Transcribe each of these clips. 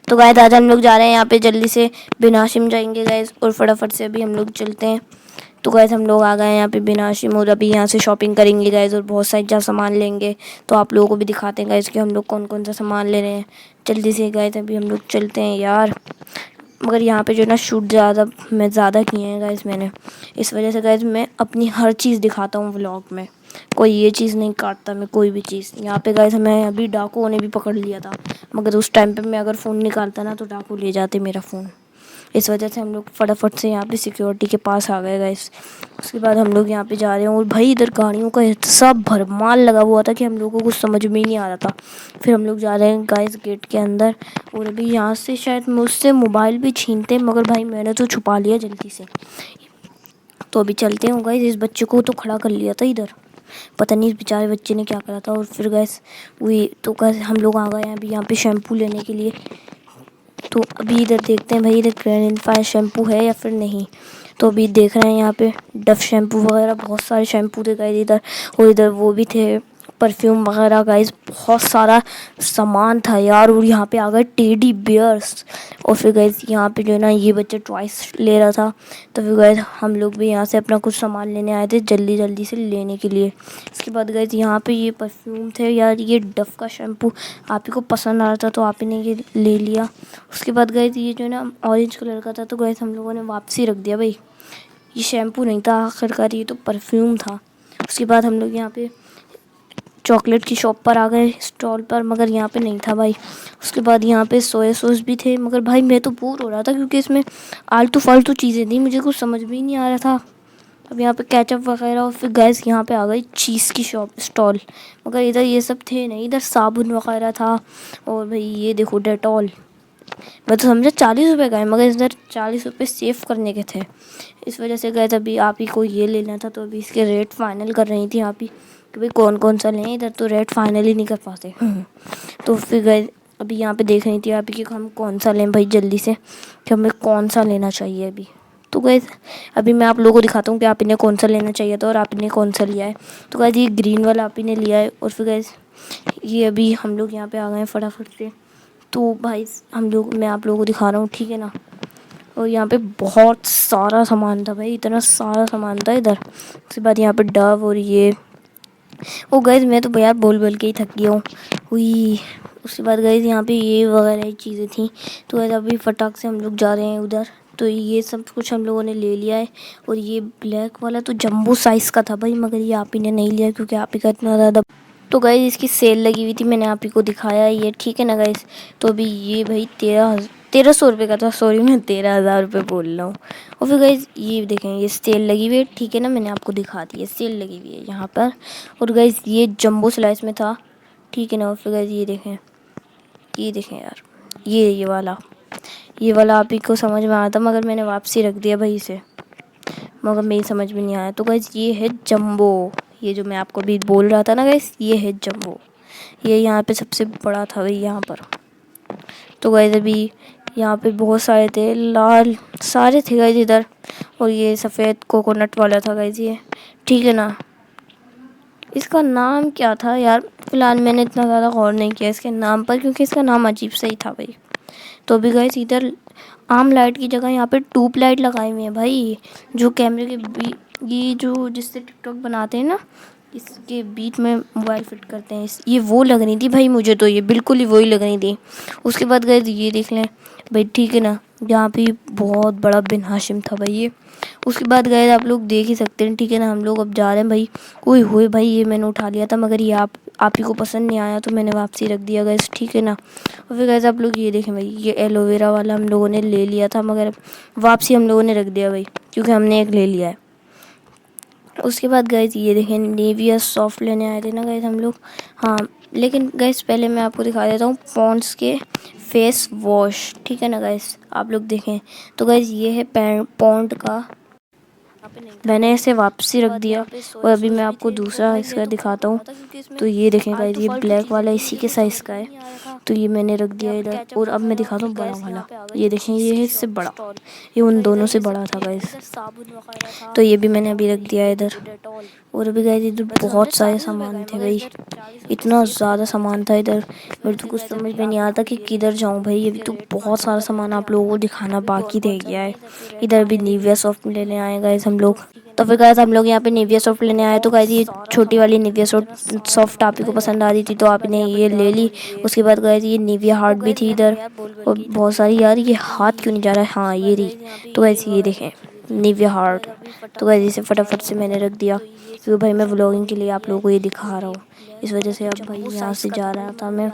तो गाइस आज हम लोग जा रहे हैं यहाँ पे जल्दी से बिनाशिम जाएंगे गाइस, और फटाफट से अभी हम लोग चलते हैं। तो गाइस हम लोग आ गए हैं यहाँ पे बिनाशिम, और अभी यहाँ से शॉपिंग करेंगे गाइस, और बहुत सारा सामान लेंगे। तो आप लोगों को भी दिखाते हैं गाइस कि हम लोग कौन कौन सा सामान ले रहे हैं। जल्दी से गाइस अभी हम लोग चलते हैं यार। मगर यहाँ पे जो ना शूट ज़्यादा किए हैं गाइस मैंने, इस वजह से गाइस मैं अपनी हर चीज़ दिखाता हूँ व्लॉग में। कोई ये चीज़ नहीं काटता मैं, कोई भी चीज़। यहाँ पे गाइस हमें अभी डाकुओं ने भी पकड़ लिया था, मगर उस टाइम पे मैं अगर फ़ोन निकालता ना तो डाकू ले जाते मेरा फ़ोन। इस वजह से हम लोग फटाफट से यहाँ पे सिक्योरिटी के पास आ गए गाइस। उसके बाद हम लोग यहाँ पे जा रहे हैं, और भाई इधर गाड़ियों का सब भरमार लगा हुआ था कि हम लोगों को कुछ समझ में ही नहीं आ रहा था। फिर हम लोग जा रहे हैं गाइस गेट के अंदर, और अभी यहाँ से शायद मुझसे मोबाइल भी छीनते, मगर भाई मैंने तो छुपा लिया जल्दी से। तो अभी चलते हैं गाइस। इस बच्चे को तो खड़ा कर लिया था इधर, पता नहीं इस बेचारे बच्चे ने क्या करा था। और फिर गैस वही तो गैस हम लोग आ गए हैं अभी यहाँ पे शैम्पू लेने के लिए। तो अभी इधर देखते हैं भाई इधर क्लेरिफायर शैम्पू है या फिर नहीं। तो अभी देख रहे हैं यहाँ पे डव शैम्पू वगैरह बहुत सारे शैम्पू थे गाइस इधर, और इधर वो भी थे परफ्यूम वगैरह गाइस, बहुत सारा सामान था यार। और यहाँ पे आ गए टेडी बियर्स, और फिर गाइस यहाँ पे जो है ना ये बच्चा टॉयस ले रहा था। तो फिर गाइस हम लोग भी यहाँ से अपना कुछ सामान लेने आए थे जल्दी जल्दी से लेने के लिए। इसके बाद गाइस यहाँ पे ये परफ्यूम थे यार, ये डव का शैम्पू आप ही को पसंद आ रहा था तो आप ही ने ये ले लिया। उसके बाद गाइस ये जो है ना ऑरेंज कलर का था, तो गाइस हम लोगों ने वापसी रख दिया भाई, ये शैम्पू नहीं था आखिरकार, ये तो परफ्यूम था। उसके बाद हम लोग यहाँ पे चॉकलेट की शॉप पर आ गए स्टॉल पर, मगर यहाँ पे नहीं था भाई। उसके बाद यहाँ पे सोया सॉस भी थे, मगर भाई मैं तो बोर हो रहा था क्योंकि इसमें आलतू फालतू चीज़ें थी, मुझे कुछ समझ भी नहीं आ रहा था। अब यहाँ पे केचप वगैरह, और फिर गैस यहाँ पे आ गई चीज़ की शॉप स्टॉल, मगर इधर ये सब थे नहीं, इधर साबुन वगैरह था। और भाई ये देखो डेटॉल, मैं तो समझा 40 रुपये का है, मगर इधर 40 रुपये सेव करने के थे। इस वजह से गए थे अभी आप ही को ये लेना था, तो अभी इसके रेट फाइनल कर रही थी आप ही कि भाई कौन कौन सा लें, इधर तो रेट फाइनल ही नहीं कर पाते। तो फिर गए अभी यहाँ पे देख रही थी आप ही कि हम कौन सा लें भाई जल्दी से, कि हमें कौन सा लेना चाहिए अभी। तो गए अभी मैं आप लोगों को दिखाता हूँ कि आप इन्हें कौन सा लेना चाहिए था और आप इन्हें कौन सा लिया है। तो गए ये ग्रीन वाला आप ही ने लिया है, और फिर गए ये अभी हम लोग यहाँ पे आ गए हैं फटाफट से। तो भाई मैं आप लोगों को दिखा रहा हूँ, ठीक है ना। और यहाँ पे बहुत सारा सामान था भाई, इतना सारा सामान था इधर। उसके बाद यहाँ पे डव और ये ओ गैस मैं तो यार बोल बोल के ही थक गया हूँ हुई। उसके बाद गैस यहाँ पे ये वगैरह चीज़ें थी। तो गैस अभी फटाक से हम लोग जा रहे हैं उधर। तो ये सब कुछ हम लोगों ने ले लिया है, और ये ब्लैक वाला तो जंबो साइज़ का था भाई, मगर ये आप ही ने नहीं लिया क्योंकि आप ही का इतना ज़्यादा। तो गाइस इसकी सेल लगी हुई थी, मैंने आप ही को दिखाया ये, ठीक है ना गाइस। तो अभी ये भाई 1300 रुपये का था, सॉरी मैं 13,000 रुपये बोल रहा हूँ। और फिर गाइस ये देखें ये सेल लगी हुई है, ठीक है ना, मैंने आपको दिखा दी है सेल लगी हुई है यहाँ पर। और गाइस ये जंबो स्लाइस में था, ठीक है ना। और फिर गाइस ये देखें यार, ये वाला आप ही को समझ में आया था, मगर मैंने वापसी रख दिया भाई इसे, मगर मेरी समझ में नहीं आया। तो गाइस ये है जंबो, ये जो मैं आपको अभी बोल रहा था ना गाइस, ये है जंबो, ये यहाँ पे सबसे बड़ा था भाई यहाँ पर। तो गाइस अभी यहाँ पे बहुत सारे थे, लाल सारे थे गाइस इधर। और ये सफ़ेद कोकोनट वाला था गाइस ये, ठीक है ना। इसका नाम क्या था यार, फिलहाल मैंने इतना ज़्यादा गौर नहीं किया इसके नाम पर, क्योंकि इसका नाम अजीब सा ही था भाई। तो अभी गाइस इधर आम लाइट की जगह यहाँ पे ट्यूब लाइट लगाई हुई है भाई, जो कैमरे के ये जो जिससे टिकटॉक बनाते हैं ना, इसके बीच में मोबाइल फिट करते हैं, ये वो लग रही थी भाई मुझे, तो ये बिल्कुल ही वही लग रही थी। उसके बाद गए ये देख लें भाई, ठीक है ना, यहाँ पे बहुत बड़ा बिन हाशिम था भाई ये। उसके बाद गए आप लोग देख ही सकते हैं, ठीक है ना। हम लोग अब जा रहे हैं भाई, कोई हुए भाई, ये मैंने उठा लिया था, मगर ये आप ही को पसंद नहीं आया तो मैंने वापसी रख दिया गया, ठीक है ना। और फिर गए आप लोग ये देखें भाई, ये एलोवेरा वाला हम लोगों ने ले लिया था, मगर वापसी हम लोगों ने रख दिया भाई, क्योंकि हमने एक ले लिया है। उसके बाद गाइस ये देखें निविया सॉफ्ट लेने आए थे ना गाइस हम लोग, हाँ। लेकिन गाइस पहले मैं आपको दिखा देता हूँ पॉन्ड्स के फेस वॉश, ठीक है ना गाइस। आप लोग देखें तो गाइस ये है पॉन्ड का मैंने इसे वापसी रख दिया और अभी मैं आपको दूसरा इसका दिखाता हूँ। तो ये देखें गाइस, ये ब्लैक वाला इसी के साइज़ का है। तो ये मैंने रख दिया इधर और अब मैं दिखाता हूँ बड़ा वाला। ये देखें, ये है इससे बड़ा, ये उन दोनों से बड़ा था गाइस। तो ये भी मैंने अभी रख दिया इधर। और अभी गाइस इधर बहुत सारे सामान थे भाई, इतना ज़्यादा सामान था इधर, मेरे तो कुछ समझ में नहीं आता कि किधर जाऊँ भाई। अभी तो बहुत सारा सामान आप लोगों को दिखाना बाकी रह गया है। इधर भी निविया सॉफ्ट लेने आए गाइस हम लोग। तो फिर गाइस हम लोग यहाँ पे निविया सॉफ्ट लेने आए। तो गाइस ये छोटी वाली निविया सॉफ्ट आप ही को पसंद आ रही थी तो आपने ये ले ली। उसके बाद गाइस ये निविया हार्ट भी थी इधर और बहुत सारी। यार ये हाथ क्यों नहीं जा रहा है? हाँ ये रही। तो गाइस ये देखें निविया हार्ट। तो गाइस इसे फटाफट से मैंने रख दिया क्योंकि भाई मैं व्लॉगिंग के लिए आप लोगों को ये दिखा रहा हूँ, इस वजह से। अब भाई यहाँ से जा रहा था मैं।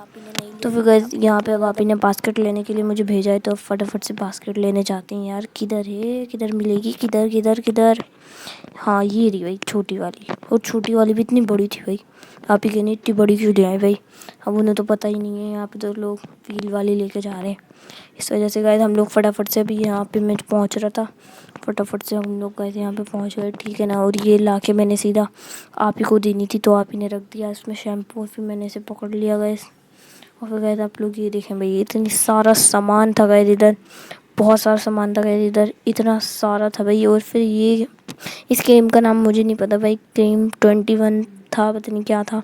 तो फिर गाइस यहाँ पे अब आप ही ने बास्केट लेने के लिए मुझे भेजा है, तो अब फटाफट से बास्केट लेने जाते हैं। यार किधर है, किधर मिलेगी, किधर किधर किधर? हाँ ये रही भाई छोटी वाली। और छोटी वाली भी इतनी बड़ी थी भाई, आप ही कहने इतनी बड़ी क्यों ले आए भाई? अब उन्हें तो पता ही नहीं है, यहाँ पे तो लोग व्हील वाली लेके जा रहे हैं। इस वजह से गाइस हम लोग फटाफट से अभी यहाँ पे मैं पहुँच रहा था, फटाफट से हम लोग गाइस यहाँ पे पहुँच गए, ठीक है ना। और ये लाके मैंने सीधा आप ही को देनी थी तो आप ही ने रख दिया इसमें शैम्पू, और फिर मैंने इसे पकड़ लिया गाइस। और फिर गाइस आप लोग ये देखें भाई, इतनी सारा सामान था गाइस इधर, बहुत सारा सामान था गाइस इधर, इतना सारा था भाई। और फिर ये इस क्रीम का नाम मुझे नहीं पता भाई, क्रीम 21 था, पता नहीं क्या था।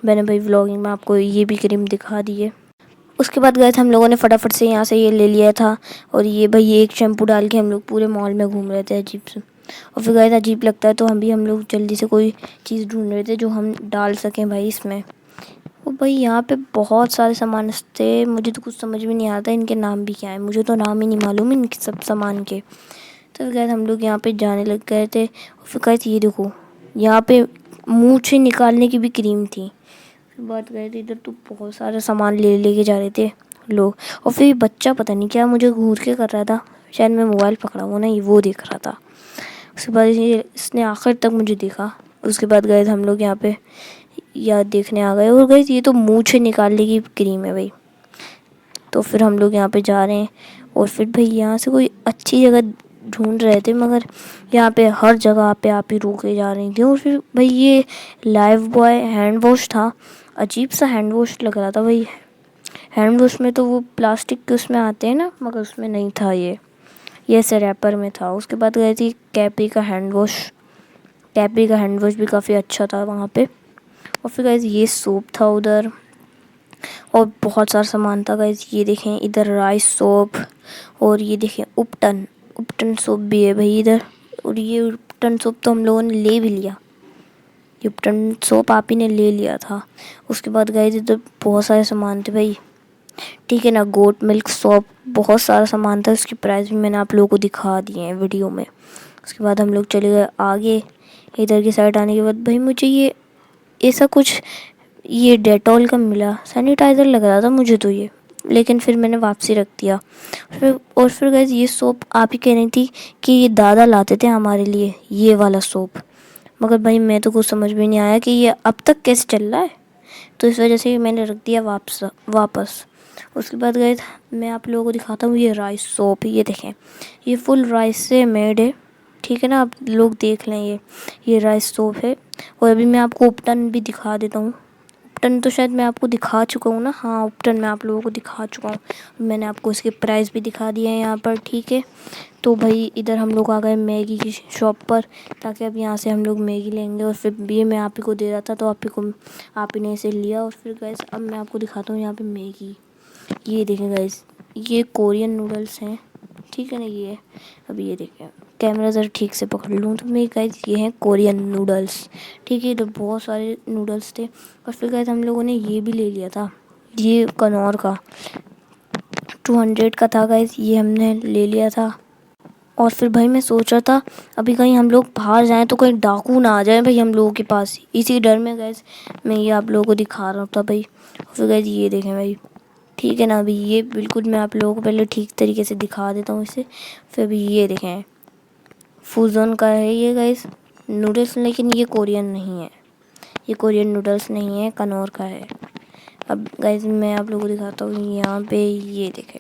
मैंने भाई व्लॉगिंग में आपको ये भी क्रीम दिखा दी है। उसके बाद गए थे हम लोगों ने फटाफट से यहाँ से ये ले लिया था। और ये भाई एक शैम्पू डाल के हम लोग पूरे मॉल में घूम रहे थे अजीब से। और फिर गए थे अजीब लगता है तो हम लोग जल्दी से कोई चीज़ ढूंढ रहे थे जो हम डाल सकें भाई इसमें। और भाई यहाँ पे बहुत सारे सामान थे, मुझे तो कुछ समझ में नहीं आता इनके नाम भी क्या है, मुझे तो नाम ही नहीं मालूम इनके सब सामान के। तो गए हम लोग यहाँ पे जाने लग गए थे। और फिर गए थे ये देखो, यहाँ पे मुँह से निकालने की भी क्रीम थी। फिर बात गए थे इधर तो बहुत सारा सामान लेके जा रहे थे लोग। और फिर बच्चा पता नहीं क्या मुझे घूर के कर रहा था, शायद मैं मोबाइल पकड़ा हुआ ना, ये वो देख रहा था। उसके बाद इसने आखिर तक मुझे देखा। उसके बाद गए थे हम लोग यहाँ पे याद देखने आ गए। और गए ये तो मुँह से निकालने की क्रीम है भाई। तो फिर हम लोग यहाँ पे जा रहे हैं। और फिर भाई यहाँ से कोई अच्छी जगह ढूंढ रहे थे, मगर यहाँ पे हर जगह पे आप ही रोके जा रही थी। और फिर भाई ये लाइफ बॉय हैंड वॉश था, अजीब सा हैंड वॉश लग रहा था भाई। हैंड वॉश में तो वो प्लास्टिक के उसमें आते हैं ना, मगर उसमें नहीं था ये ऐसे रैपर में था। उसके बाद गई थी कैपरी का हैंड वॉश, कैपरी का हैंड वॉश भी काफ़ी अच्छा था वहाँ पे। और फिर गाइस ये सोप था उधर और बहुत सारा सामान था गाइस। ये देखें इधर राइस सोप, और ये देखें उपटन सोप भी है भाई इधर। और ये उपटन सोप तो हम लोगों ने ले भी लिया, ये उपटन सोप आप ही ने ले लिया था। उसके बाद गाइस इधर बहुत सारे सामान थे भाई, ठीक है ना। गोट मिल्क सोप, बहुत सारा सामान था, उसकी प्राइस भी मैंने आप लोगों को दिखा दिए हैं वीडियो में। उसके बाद हम लोग चले गए आगे। इधर की साइड आने के बाद भाई मुझे ये ऐसा कुछ ये डेटॉल का मिला, सैनिटाइज़र लग रहा था मुझे तो ये, लेकिन फिर मैंने वापसी रख दिया। फिर गाइस ये सोप आप ही कह रही थी कि ये दादा लाते थे हमारे लिए ये वाला सोप, मगर भाई मैं तो कुछ समझ में नहीं आया कि ये अब तक कैसे चल रहा है, तो इस वजह से मैंने रख दिया वापस। उसके बाद गए मैं आप लोगों को दिखाता हूँ ये राइस सोप, ये देखें ये फुल राइस से मेड है, ठीक है ना। आप लोग देख लें ये राइस सोप है। और अभी मैं आपको उपटन भी दिखा देता हूँ। उपटन तो शायद मैं आपको दिखा चुका हूँ ना, हाँ उपटन मैं आप लोगों को दिखा चुका हूँ, मैंने आपको इसके प्राइस भी दिखा दिए हैं यहाँ पर, ठीक है। तो भाई इधर हम लोग आ गए मैगी की शॉप पर, ताकि अब यहाँ से हम लोग मैगी लेंगे। और फिर ये मैं आप ही को दे रहा था तो आप ही ने इसे लिया। और फिर गैस अब मैं आपको दिखाता हूँ यहाँ पे मैगी, ये देखें गैस ये कोरियन नूडल्स हैं, ठीक है ना। ये अब ये देखें, कैमरा ज़रा ठीक से पकड़ लूँ तो मैं गाइस ये हैं कोरियन नूडल्स, ठीक है। इधर बहुत सारे नूडल्स थे। और फिर गाइस हम लोगों ने ये भी ले लिया था, ये कनौर का 200 का था गाइस, ये हमने ले लिया था। और फिर भाई मैं सोच रहा था अभी कहीं हम लोग बाहर जाएं तो कहीं डाकू ना आ जाए भाई हम लोगों के पास, इसी डर में गैस मैं ये आप लोगों को दिखा रहा था भाई। फिर गैस ये देखें भाई, ठीक है ना। अभी ये बिल्कुल मैं आप लोगों को पहले ठीक तरीके से दिखा देता हूँ इसे। फिर अभी ये देखें फूजन का है ये गैस नूडल्स, लेकिन ये कोरियन नहीं है, ये कोरियन नूडल्स नहीं है, कनौर का है। अब गाइस मैं आप लोगों को दिखाता हूँ यहाँ पे, ये देखें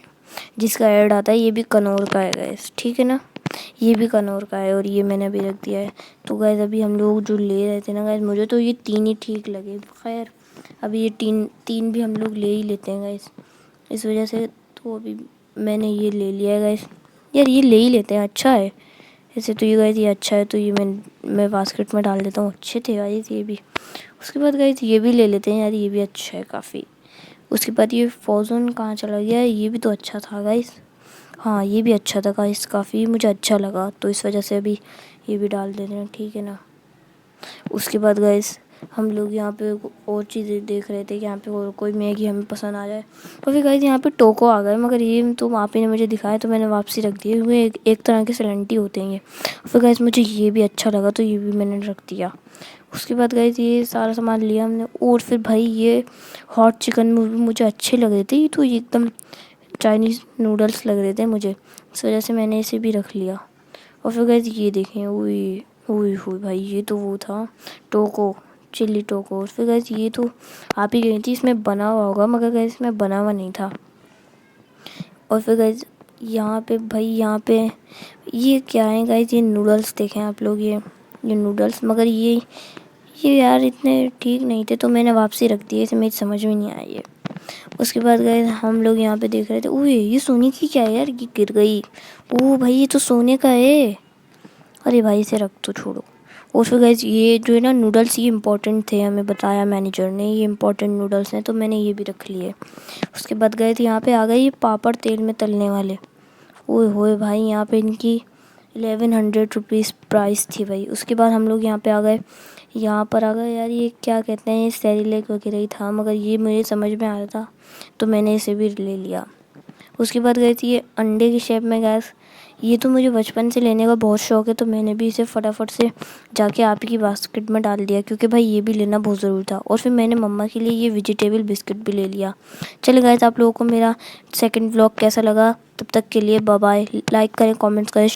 जिसका ऐड आता है ये भी कनौर का है गाइस, ठीक है ना। ये भी कनौर का है और ये मैंने अभी रख दिया है। तो गाइस अभी हम लोग जो ले रहे थे ना गाइस, मुझे तो ये 3 ही ठीक लगे। खैर अभी ये तीन भी हम लोग ले ही लेते हैं गाइस, इस वजह से तो अभी मैंने ये ले लिया है गाइस। यार ये ले ही लेते हैं, अच्छा है ऐसे तो ये गाइस, ये अच्छा है तो ये मैं बास्केट में डाल देता हूँ। अच्छे थे गाइस ये भी। उसके बाद गाइस ये भी ले लेते हैं यार, ये भी अच्छा है काफ़ी। उसके बाद ये फॉर्जून कहाँ चला गया है, ये भी तो अच्छा था गाइस। हाँ ये भी अच्छा था गाइस, काफ़ी मुझे अच्छा लगा, तो इस वजह से अभी ये भी डाल देते हैं, ठीक है ना। उसके बाद गाइस हम लोग यहाँ पे और चीज़ें देख रहे थे कि यहाँ पे और कोई मैगी हमें पसंद आ जाए। और फिर गाइस यहाँ पे टोको आ गए, मगर ये तो वहाँ पे ने मुझे दिखाया तो मैंने वापसी रख दिए, क्योंकि एक तरह के सलेंटी होते हैं ये। फिर गाइस मुझे ये भी अच्छा लगा तो ये भी मैंने रख दिया। उसके बाद गाइस ये सारा सामान लिया हमने। और फिर भाई ये हॉट चिकन मुझे अच्छे लग रहे थे, ये तो एकदम चाइनीज़ नूडल्स लग रहे थे मुझे, इस वजह से मैंने इसे भी रख लिया। और फिर गाइस ये देखें, ओए ओए हो भाई, ये तो वो था टोको, चिल्ली टोको। और फिर गाइस ये तो आप ही गई थी, इसमें बना हुआ होगा, मगर गाइस इसमें बना हुआ नहीं था। और फिर गाइस यहाँ पे भाई यहाँ पे ये क्या है गाइस, ये नूडल्स देखें आप लोग, ये नूडल्स, मगर ये यार इतने ठीक नहीं थे तो मैंने वापसी रख दिए, इसे मेरी समझ में नहीं आई है। उसके बाद गए हम लोग यहाँ पे देख रहे थे, ओए ये सोने की क्या है यार, ये गिर गई। ओ भाई ये तो सोने का है, अरे भाई इसे रख तो छोड़ो। और फिर गाइस ये जो है ना नूडल्स, ये इंपॉर्टेंट थे, हमें बताया मैनेजर ने ये इंपॉर्टेंट नूडल्स हैं, तो मैंने ये भी रख लिए। उसके बाद गए थे यहाँ पे आ गए ये पापड़ तेल में तलने वाले। ओए होए भाई यहाँ पे इनकी 1100 रुपीज़ प्राइस थी भाई। उसके बाद हम लोग यहाँ पे आ गए, यहाँ पर आ गए यार, ये क्या कहते हैं, ये सेरिलैक वगैरह ही था, मगर ये मुझे समझ में आ रहा था तो मैंने इसे भी ले लिया। उसके बाद गई थी ये अंडे की शेप में गैस, ये तो मुझे बचपन से लेने का बहुत शौक़ है, तो मैंने भी इसे फटाफट से जाके आप ही की बास्केट में डाल दिया, क्योंकि भाई ये भी लेना बहुत ज़रूरी था। और फिर मैंने मम्मा के लिए ये वेजिटेबल बिस्किट भी ले लिया। चलिए गाइस, आप लोगों को मेरा सेकंड व्लॉग कैसा लगा, तब तक के लिए बाय बाय। लाइक करें, कमेंट्स करें।